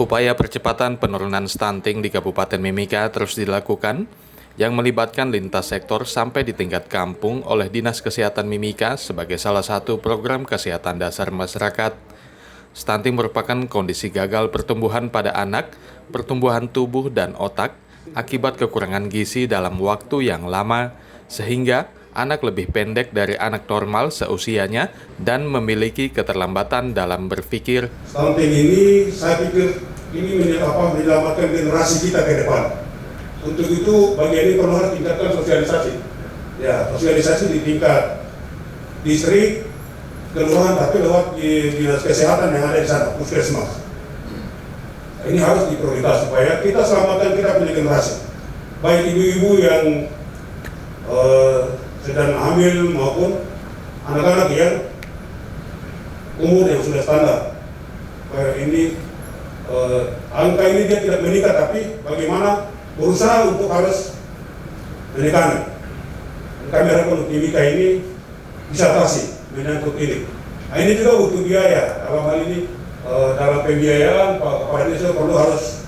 Upaya percepatan penurunan stunting di Kabupaten Mimika terus dilakukan, yang melibatkan lintas sektor sampai di tingkat kampung oleh Dinas Kesehatan Mimika sebagai salah satu program kesehatan dasar masyarakat. Stunting merupakan kondisi gagal pertumbuhan pada anak, pertumbuhan tubuh dan otak akibat kekurangan gizi dalam waktu yang lama, sehingga anak lebih pendek dari anak normal seusianya dan memiliki keterlambatan dalam berpikir. Stunting ini saya pikir ini menyelamatkan generasi kita ke depan. Untuk itu bagian ini perlu harus tingkatkan sosialisasi. Ya, sosialisasi di tingkat distrik, kelurahan, tapi lewat di dinas kesehatan yang ada di sana, puskesmas. Ini harus diprioritas supaya kita selamatkan kita punya generasi. Baik ibu-ibu yang sedang hamil maupun anak-anak yang umur yang sudah standar. Ini angka ini dia tidak meningkat, tapi bagaimana berusaha untuk harus menekan. Kami harapkan Mimika ini bisa atasi menyangkut ini. Nah, ini juga butuh biaya. Dalam hal ini dalam pembiayaan Pak Desa perlu harus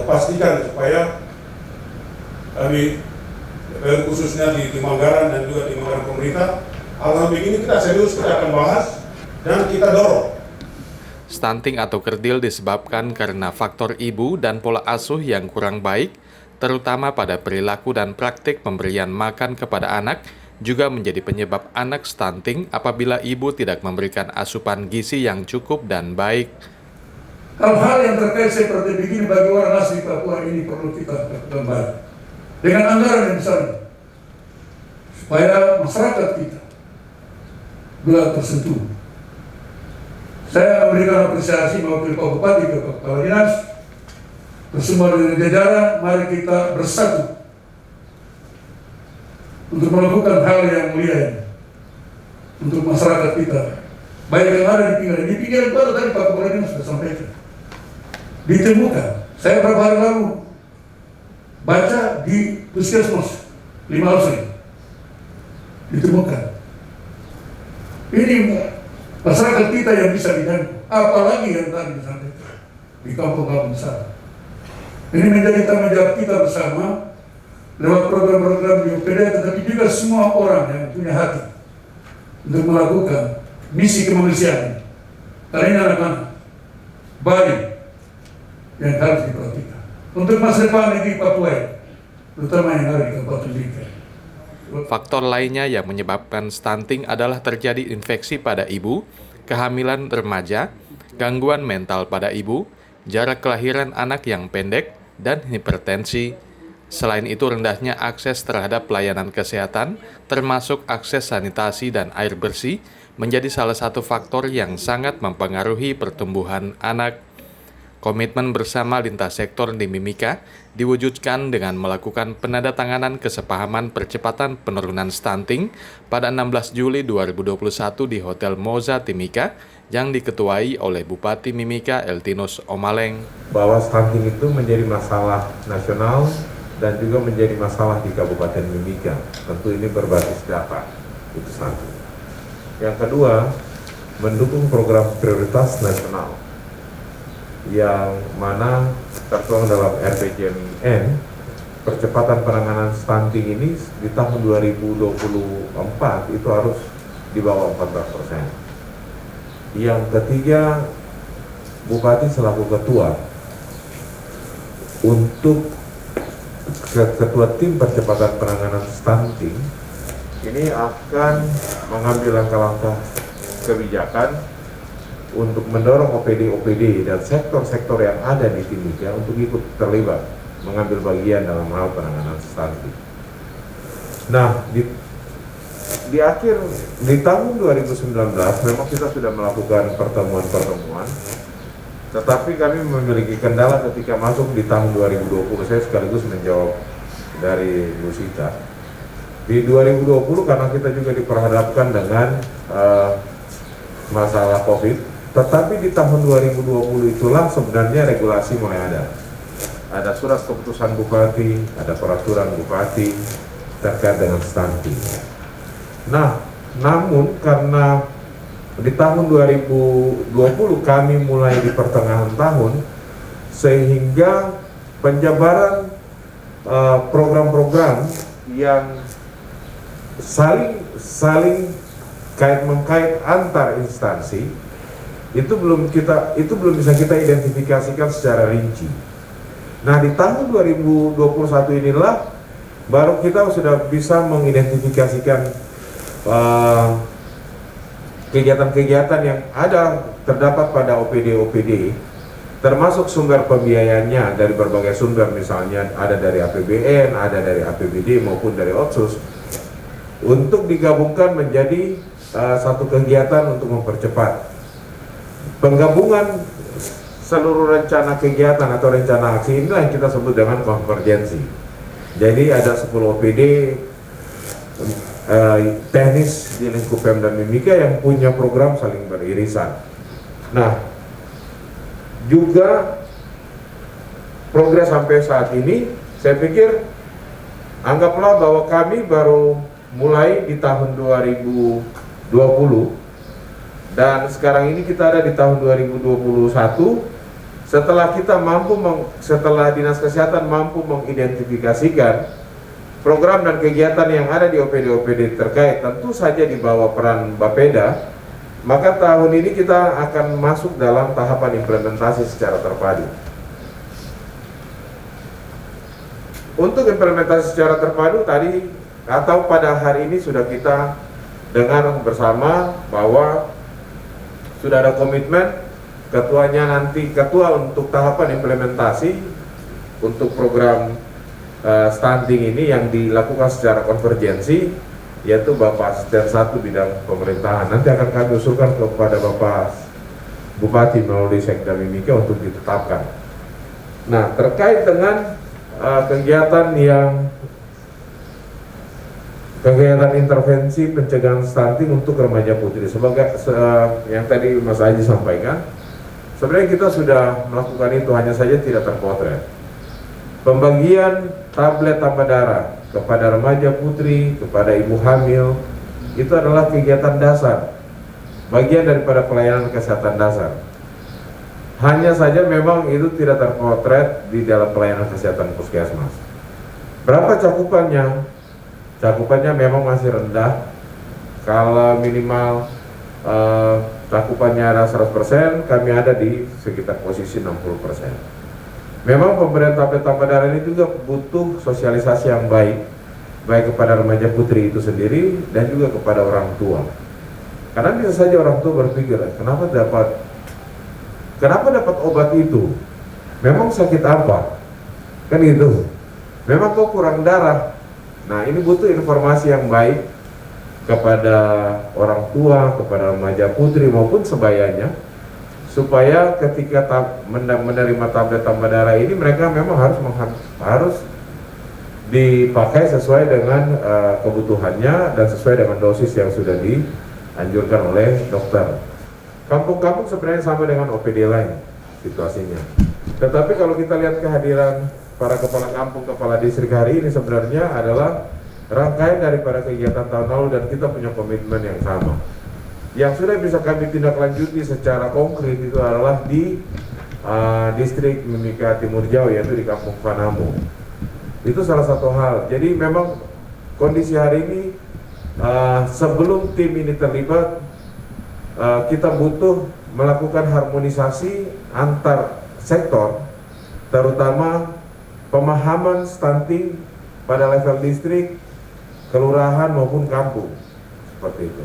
pastikan supaya kami khususnya di Manggaran dan juga di Manggaran pemerintah, hal-hal begini kita serius, kita akan bahas dan kita dorong. Stunting atau kerdil disebabkan karena faktor ibu dan pola asuh yang kurang baik, terutama pada perilaku dan praktik pemberian makan kepada anak, juga menjadi penyebab anak stunting apabila ibu tidak memberikan asupan gizi yang cukup dan baik. Hal-hal yang terkait seperti begini bagi orang asli Papua ini perlu kita kembali dengan anggaran yang besar, supaya masyarakat kita benar tersentuh. Saya memberikan apresiasi mewakili Pak Bupati ke Pak Kepala Dinas, bersama dengan jajaran, mari kita bersatu untuk melakukan hal yang mulia ini untuk masyarakat kita, baik yang ada di pinggiran baru tadi Pak Kepala Dinas sudah sampaikan, ditemukan. Saya beberapa hari lalu baca di puskesmas 5 Alsri ditemukan. Ini masyarakat kita yang bisa dibantu, apalagi yang tadi disampaikan di kampung-kampung besar. Ini menjadi tanggung jawab kita bersama lewat program-program di UPD, tetapi juga semua orang yang punya hati untuk melakukan misi kemanusiaan. Karena ini anak-anak bayi yang harus diperhatikan untuk masa depan di Papua, terutama yang ada di Kabupaten Mimika. Faktor lainnya yang menyebabkan stunting adalah terjadi infeksi pada ibu, kehamilan remaja, gangguan mental pada ibu, jarak kelahiran anak yang pendek, dan hipertensi. Selain itu, rendahnya akses terhadap pelayanan kesehatan, termasuk akses sanitasi dan air bersih, menjadi salah satu faktor yang sangat mempengaruhi pertumbuhan anak. Komitmen bersama lintas sektor di Mimika diwujudkan dengan melakukan penandatanganan kesepahaman percepatan penurunan stunting pada 16 Juli 2021 di Hotel Moza Timika yang diketuai oleh Bupati Mimika Eltinus Omaleng. Bahwa stunting itu menjadi masalah nasional dan juga menjadi masalah di Kabupaten Mimika. Tentu ini berbasis data, itu satu. Yang kedua, mendukung program prioritas nasional yang mana tertuang dalam RPJMN. Percepatan penanganan stunting ini di tahun 2024 itu harus di bawah 14%. Yang ketiga, Bupati selaku ketua untuk ketua tim percepatan penanganan stunting ini akan mengambil langkah-langkah kebijakan untuk mendorong OPD dan sektor-sektor yang ada di Timika untuk ikut terlibat mengambil bagian dalam hal penanganan stunting. Nah, di tahun 2019 memang kita sudah melakukan pertemuan, tetapi kami memiliki kendala ketika masuk di tahun 2020. Saya sekaligus menjawab dari Bu Sita. Di 2020 karena kita juga diperhadapkan dengan masalah COVID. Tetapi di tahun 2020 itulah sebenarnya regulasi mulai ada. Ada surat keputusan Bupati, ada peraturan Bupati terkait dengan stunting. Nah, namun karena di tahun 2020 kami mulai di pertengahan tahun sehingga penjabaran program-program yang saling kait-mengkait antar instansi itu belum bisa kita identifikasikan secara rinci. Nah, di tahun 2021 inilah baru kita sudah bisa mengidentifikasikan kegiatan-kegiatan yang terdapat pada OPD, termasuk sumber pembiayaannya dari berbagai sumber, misalnya ada dari APBN, ada dari APBD maupun dari Otsus, untuk digabungkan menjadi satu kegiatan untuk mempercepat penggabungan seluruh rencana kegiatan atau rencana aksi. Inilah yang kita sebut dengan konvergensi. Jadi ada 10 OPD teknis di lingkup Pemda Mimika yang punya program saling beririsan. Nah, juga progres sampai saat ini, saya pikir anggaplah bahwa kami baru mulai di tahun 2020 dan sekarang ini kita ada di tahun 2021. Setelah setelah Dinas Kesehatan mampu mengidentifikasikan program dan kegiatan yang ada di OPD-OPD terkait, tentu saja di bawah peran Bapeda, maka tahun ini kita akan masuk dalam tahapan implementasi secara terpadu. Untuk implementasi secara terpadu tadi atau pada hari ini sudah kita dengar bersama bahwa sudah ada komitmen ketua untuk tahapan implementasi untuk program stunting ini yang dilakukan secara konvergensi, yaitu Bapak Asisten 1 bidang pemerintahan. Nanti akan kami usulkan kepada Bapak Bupati melalui Sekda Mimika untuk ditetapkan. Nah, terkait dengan kegiatan intervensi pencegahan stunting untuk remaja putri, sebagai yang tadi Mas Aji sampaikan, sebenarnya kita sudah melakukan itu, hanya saja tidak terpotret. Pembagian tablet tambah darah kepada remaja putri, kepada ibu hamil, itu adalah kegiatan dasar, bagian daripada pelayanan kesehatan dasar. Hanya saja memang itu tidak terpotret di dalam pelayanan kesehatan puskesmas. Berapa cakupannya? Cakupannya memang masih rendah. Kalau minimal cakupannya ada 100%, kami ada di sekitar posisi 60%. Memang pemberian tablet tambah darah ini juga butuh sosialisasi yang baik kepada remaja putri itu sendiri dan juga kepada orang tua. Karena bisa saja orang tua berpikir, kenapa dapat obat itu? Memang sakit apa? Kan gitu. Memang kok kurang darah. Nah, ini butuh informasi yang baik kepada orang tua, kepada remaja putri maupun sebayanya, supaya ketika menerima tablet tambah darah ini mereka memang harus dipakai sesuai dengan kebutuhannya dan sesuai dengan dosis yang sudah dianjurkan oleh dokter. Kampung-kampung sebenarnya sama dengan OPD lain situasinya. Tetapi kalau kita lihat kehadiran para kepala kampung, kepala distrik hari ini sebenarnya adalah rangkaian daripada kegiatan tahun lalu dan kita punya komitmen yang sama. Yang sudah bisa kami tindak lanjuti secara konkret itu adalah di distrik Mimika Timur Jauh, yaitu di Kampung Panamo. Itu salah satu hal. Jadi memang kondisi hari ini sebelum tim ini terlibat, kita butuh melakukan harmonisasi antar sektor, terutama pemahaman stunting pada level distrik, kelurahan maupun kampung, seperti itu.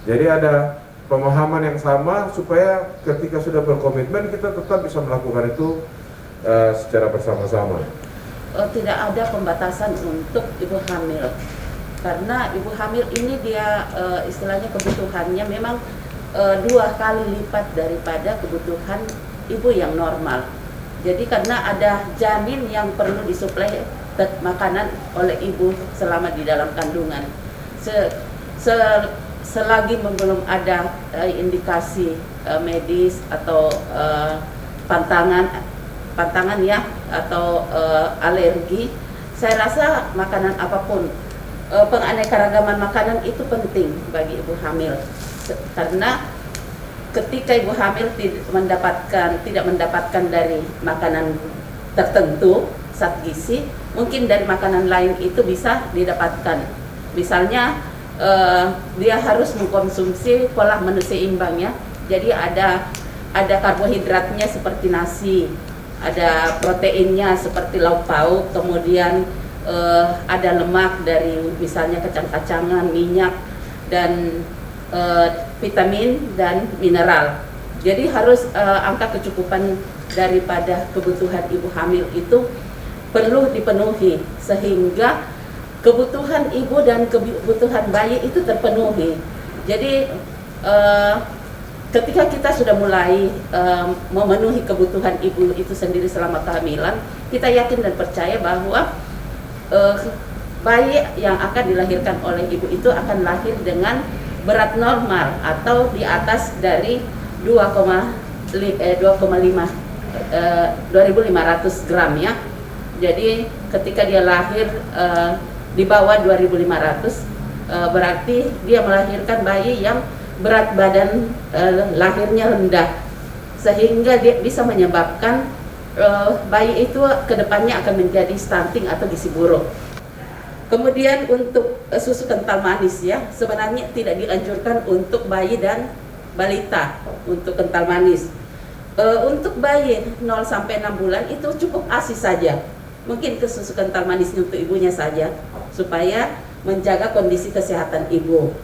Jadi ada pemahaman yang sama supaya ketika sudah berkomitmen kita tetap bisa melakukan itu secara bersama-sama. Tidak ada pembatasan untuk ibu hamil, karena ibu hamil ini dia istilahnya kebutuhannya memang 2 kali lipat daripada kebutuhan ibu yang normal. Jadi karena ada janin yang perlu disuplai makanan oleh ibu selama di dalam kandungan. Selagi belum ada indikasi medis atau pantangan ya atau alergi, saya rasa makanan apapun, penganekaragaman makanan itu penting bagi ibu hamil, karena ketika ibu hamil tidak mendapatkan dari makanan tertentu zat gizi, mungkin dari makanan lain itu bisa didapatkan. Misalnya dia harus mengkonsumsi pola menu seimbang ya. Jadi ada karbohidratnya seperti nasi, ada proteinnya seperti lauk pauk, kemudian ada lemak dari misalnya kacang-kacangan, minyak, dan vitamin dan mineral. Jadi harus angka kecukupan daripada kebutuhan ibu hamil itu perlu dipenuhi sehingga kebutuhan ibu dan kebutuhan bayi itu terpenuhi. Jadi ketika kita sudah mulai memenuhi kebutuhan ibu itu sendiri selama kehamilan, kita yakin dan percaya bahwa bayi yang akan dilahirkan oleh ibu itu akan lahir dengan berat normal atau di atas dari 2.500 gram ya. Jadi ketika dia lahir di bawah 2.500 berarti dia melahirkan bayi yang berat badan lahirnya rendah, sehingga dia bisa menyebabkan bayi itu kedepannya akan menjadi stunting atau gizi buruk. Kemudian untuk susu kental manis ya, sebenarnya tidak dianjurkan untuk bayi dan balita untuk kental manis. Untuk bayi 0 sampai 6 bulan itu cukup ASI saja. Mungkin ke susu kental manisnya untuk ibunya saja supaya menjaga kondisi kesehatan ibu.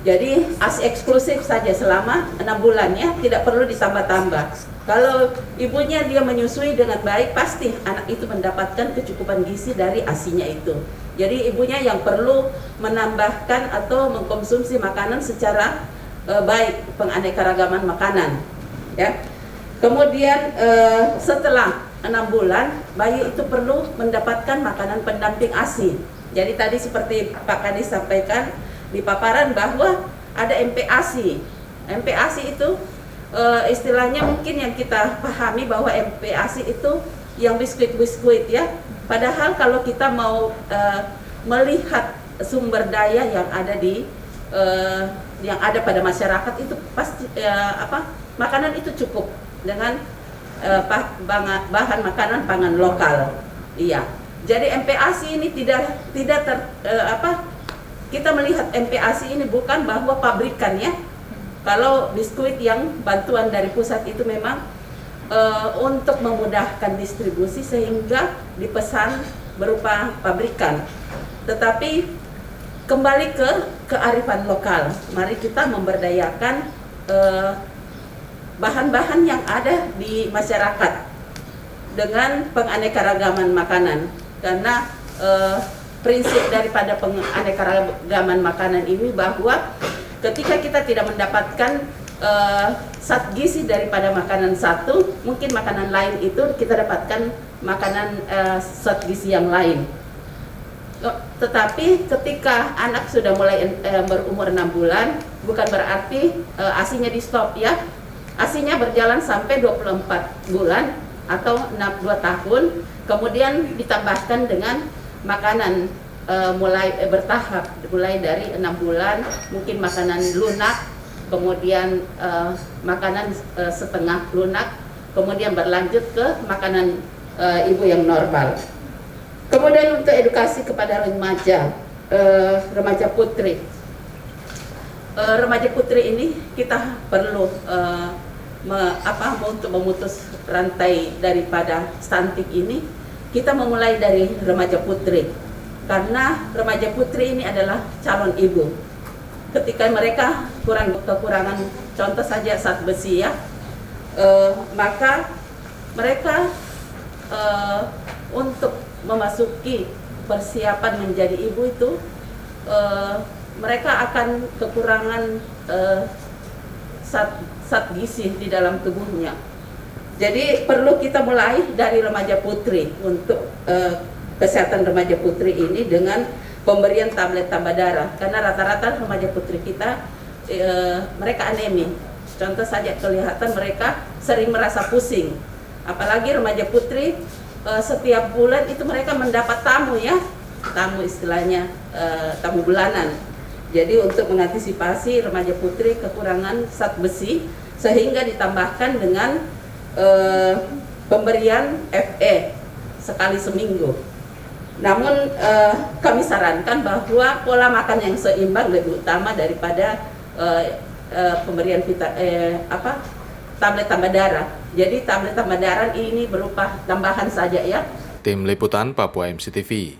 Jadi ASI eksklusif saja selama 6 bulan ya, tidak perlu ditambah-tambah. Kalau ibunya dia menyusui dengan baik, pasti anak itu mendapatkan kecukupan gizi dari ASI-nya itu. Jadi ibunya yang perlu menambahkan atau mengkonsumsi makanan secara baik, penganekaragaman makanan ya. Kemudian setelah 6 bulan bayi itu perlu mendapatkan makanan pendamping ASI. Jadi tadi seperti Pak Kadis sampaikan di paparan bahwa ada MPASI. MPASI itu istilahnya mungkin yang kita pahami bahwa MPASI itu yang biskuit ya. Padahal kalau kita mau melihat sumber daya yang ada pada masyarakat itu pasti makanan itu cukup dengan bahan makanan pangan lokal. Iya. Jadi MPASI ini kita melihat MPASI ini bukan bahwa pabrikan ya. Kalau biskuit yang bantuan dari pusat itu memang untuk memudahkan distribusi sehingga dipesan berupa pabrikan. Tetapi kembali ke kearifan lokal, mari kita memberdayakan bahan-bahan yang ada di masyarakat dengan penganekaragaman makanan. Karena prinsip daripada penganekaragaman makanan ini bahwa ketika kita tidak mendapatkan zat gizi daripada makanan satu, mungkin makanan lain itu kita dapatkan makanan zat gizi yang lain. Tetapi ketika anak sudah mulai berumur 6 bulan, bukan berarti ASI-nya di stop ya. ASI-nya berjalan sampai 24 bulan atau 2 tahun, kemudian ditambahkan dengan makanan mulai bertahap, mulai dari 6 bulan mungkin makanan lunak, kemudian makanan setengah lunak, kemudian berlanjut ke makanan ibu yang normal. Kemudian untuk edukasi kepada remaja putri. Remaja putri ini kita perlu untuk memutus rantai daripada stunting ini, kita memulai dari remaja putri. Karena remaja putri ini adalah calon ibu. Ketika mereka kekurangan contoh saja zat besi ya, maka mereka untuk memasuki persiapan menjadi ibu itu mereka akan kekurangan zat gizi di dalam tubuhnya. Jadi perlu kita mulai dari remaja putri untuk kesehatan remaja putri ini dengan pemberian tablet tambah darah, karena rata-rata remaja putri kita mereka anemi. Contoh saja kelihatan mereka sering merasa pusing, apalagi remaja putri setiap bulan itu mereka mendapat tamu ya, tamu istilahnya tamu bulanan. Jadi untuk mengantisipasi remaja putri kekurangan zat besi, sehingga ditambahkan dengan pemberian FE sekali seminggu. Namun kami sarankan bahwa pola makan yang seimbang lebih utama daripada pemberian tablet tambah darah. Jadi tablet tambah darah ini berupa tambahan saja ya. Tim Liputan Papua MCTV.